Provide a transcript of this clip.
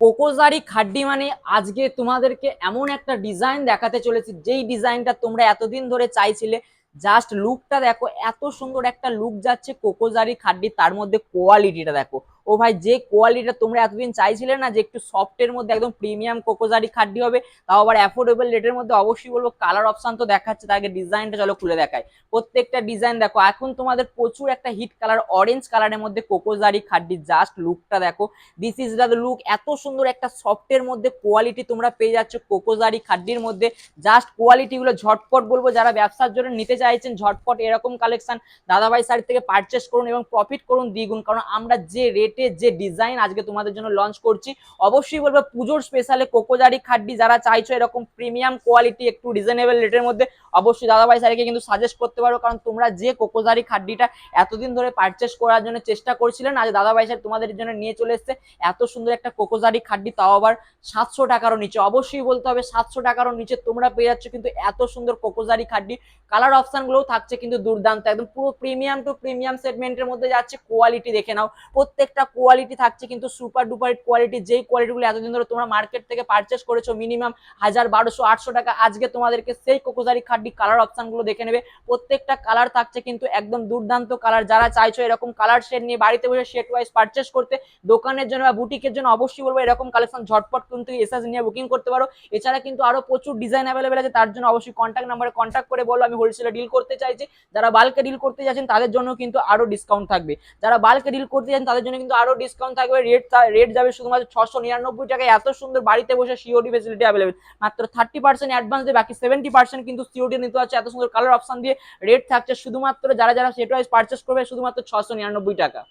কোকোজারি খাড্ডি মানে আজকে তোমাদেরকে এমন একটা ডিজাইন দেখাতে চলেছি, যেই ডিজাইনটা তোমরা এতদিন ধরে চাইছিলে। জাস্ট লুকটা দেখো, এত সুন্দর একটা লুক যাচ্ছে কোকোজারি খাড্ডি, তার মধ্যে কোয়ালিটিটা দেখো। ও ভাই, যে কোয়ালিটিটা তোমরা এতদিন চাইছিলে না, যে একটু সফটের মধ্যে একদম প্রিমিয়াম কোকোজারি খাড্ডি হবে, তাও আবার অ্যাফোর্ডেবল রেটের মধ্যে, অবশ্যই বলবো কালার অপশন তো দেখাচ্ছে, তার আগে ডিজাইনটা চলো খুলে দেখায়। প্রত্যেকটা ডিজাইন দেখো, এখন তোমাদের প্রচুর একটা হিট কালার অরেঞ্জ কালারের মধ্যে কোকোজারি খাড্ডি, জাস্ট লুকটা দেখো। This is the look. এত সুন্দর একটা সফটের মধ্যে কোয়ালিটি তোমরা পেয়ে যাচ্ছ কোকোজারি খাড্ডির মধ্যে। জাস্ট কোয়ালিটি গুলো ঝটপট বলবো, যারা ব্যবসার জন্য নিতে চাইছেন ঝটপট এরকম কালেকশন দাদাভাই শাড়ি থেকে পারচেস করুন এবং প্রফিট করুন দ্বিগুণ। কারণ আমরা যে রেটে যে ডিজাইন আজকে তোমাদের জন্য লঞ্চ করছি, অবশ্যই বলবো পুজোর স্পেশালে কোকোজারি খাড্ডি যারা চাইছো এরকম প্রিমিয়াম কোয়ালিটি একটু রিজনেবল রেটের মধ্যে, অবশ্যই দাদাভাই শাড়িকে কিন্তু সাজেস্ট করতে পারো। কারণ তোমরা যে কোকোজারি খাড্ডিটা এতদিন ধরে পারচেস করার জন্য চেষ্টা করছিলে না, আজ দাদাভাই শাড়ি তোমাদের জন্য নিয়ে চলে এসছে এত সুন্দর একটা কোকোজারি খাড্ডি, তাও আবার 700 টাকারও নিচে। অবশ্যই বলতে হবে 700 টাকারও নিচে তোমরা পেয়ে যাচ্ছ কিন্তু এত সুন্দর কোকোজারি খাড্ডি। কালার অপশন গুলোও থাকছে কিন্তু দুর্দান্ত, একদম পুরো প্রিমিয়াম টু প্রিমিয়াম সেগমেন্টের মধ্যে যাচ্ছে। কোয়ালিটি দেখে নাও, প্রত্যেকটা কোয়ালিটি থাকছে কিন্তু সুপার ডুপার কোয়ালিটি। যেই কোয়ালিটিগুলো এতদিন ধরে তোমরা মার্কেট থেকে পারচেস করেছো মিনিমাম 1000, 1200, 800 টাকা, আজকে তোমাদেরকে সেই কোকোজারি খাড্ডি কালার অপশন গুলো দেখে নেবে। প্রত্যেকটা কালার থাকছে কিন্তু একদম দুর্দান্ত কালার। যারা চাইছো এরকম কালার শেড নিয়ে বাড়িতে বসে শেড ওয়াইজ পারচেস করতে, দোকানের জন্য বা বুটিকের জন্য, অবশ্যই বলবো এরকম কালেকশন ঝটপট কিন্তু এসএস নিয়ে বুকিং করতে পারো। এছাড়া কিন্তু আরো প্রচুর ডিজাইন অ্যাভেলেবেল আছে, তার জন্য অবশ্যই কন্ট্যাক্ট নাম্বারে কন্ট্যাক্ট করে বলো আমি হোলসেলে ডিল করতে চাইছি। যারা বাল্কে ডিল করতে যাচ্ছেন তাদের জন্য কিন্তু আরো ডিসকাউন্ট থাকবে। যারা বাল্কে ডিল করতে যাচ্ছেন তাদের জন্য কিন্তু আরো ডিসকাউন্ট থাকবে। রেট যাবে শুধুমাত্র 699 টাকায়। এত সুন্দর বাড়িতে বসে সিওডি ফেসিলিটি অ্যাভেলেবেল। মাত্র 30% অ্যাডভান্স দিয়ে বাকি 70% কিন্তু সিওডি নিতে হচ্ছে। এত সুন্দর কালার অপশন দিয়ে রেট থাকছে শুধুমাত্র যারা যারা সেট ওয়াইজ পারচেস করবে শুধুমাত্র 699 টাকা।